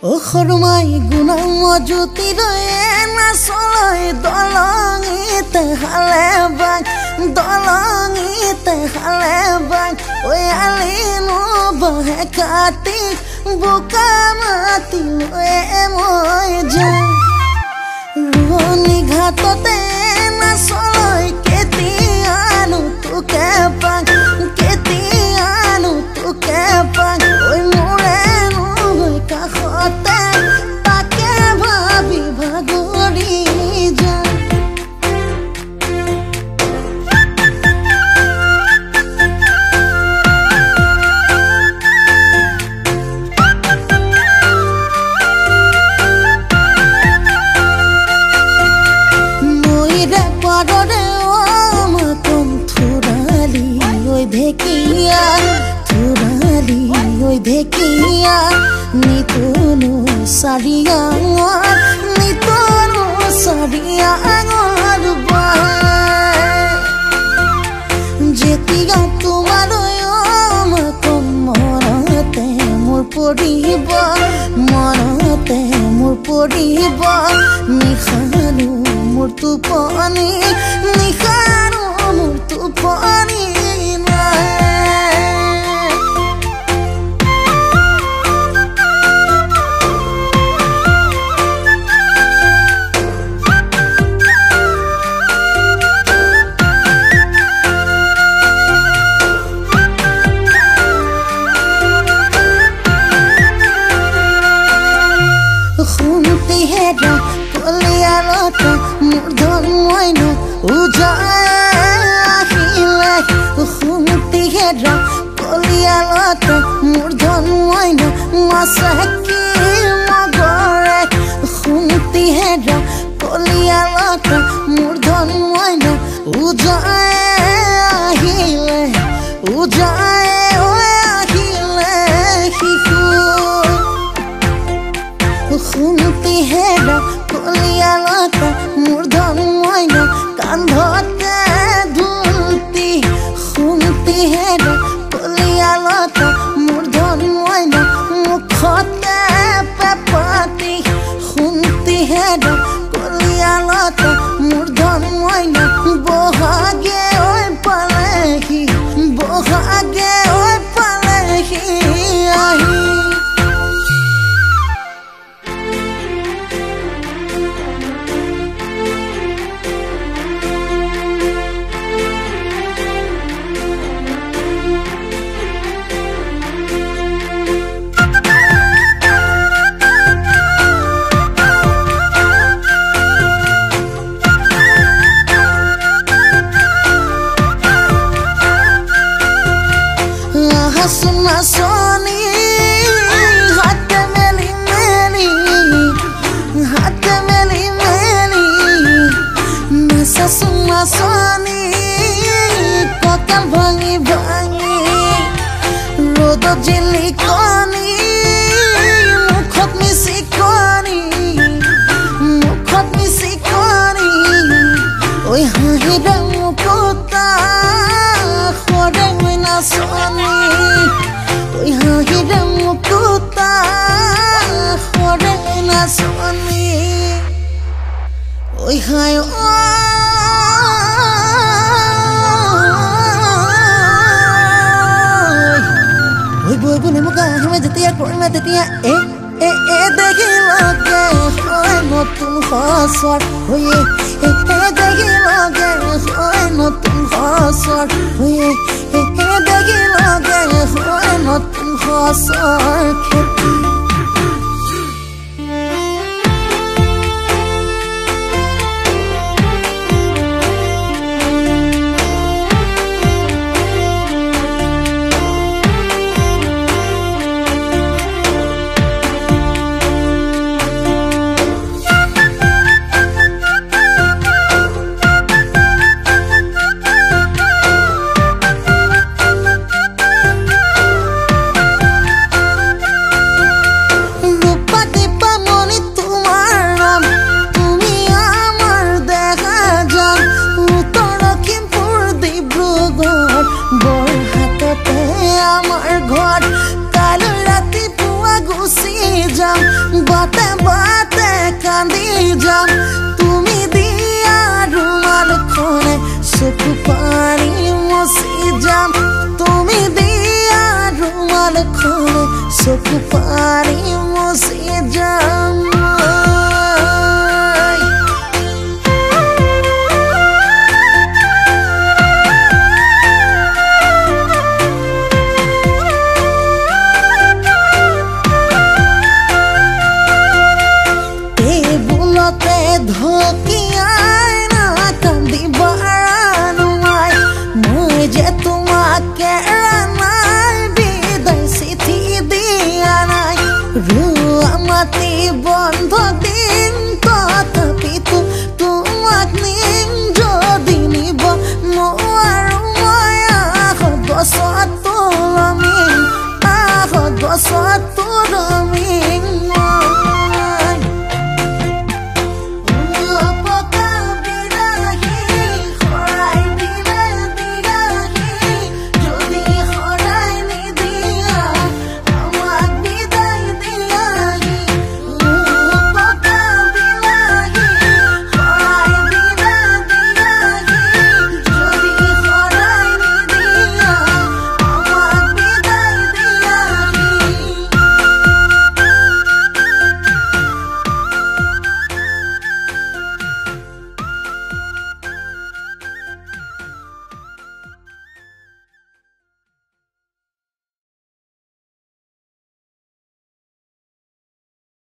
Khormai gunang mojuti roye na soloi dolongite halebang dolongite halebang oi alinu bahe kati buka mati loe moi ja roni ghatote na soloi ketianu tu kepang ketianu tu kepang oi murenu oi kahote take bhabi bhagori ja Dekia nitono saria angor bai jetia tumar kom morate mor poriba nikhanu mor tupani murdon moina ujahile khumti hera kolialata murdon moina masaki magore khumti hera kolialata murdon moina ujahile hiku khumti hera kolialata murdon moina kandhote dhulti khumti hera kolialata murdon moina mukhote pepati khumti hera kolialata murdon moina bohage oi palehi ahi Suna soni hatte meli nasa suna soni kokal bhangi rodo jili koni mukhot misi koni oi hahira mukota khore na soni oi hahira mukota khore na soni oi hayo oi boy bune muka hame jetia korna tetia e dekhi lage oi notun khasar oi dekhi lage oi notun khasar oi dekhi lage oi notun khasar kheti বাতে বাতে কান্দি যাম তুমি দিয়া রুমাল খনে চকু পানি মুছি যাম তুমি দিয়া রুমাল খনে চকু পানি মুছি যাম ধকিয়াই না কান্দিবার নোয়াই মই যে তোমাকে নাই বিদায় চিঠি দিয়া নাই রুয়া মাতি বন্ধ দিন তথাপিতো তোমাক নিম যদি নিব নোৱাৰো মই আহত গছত তুলমিং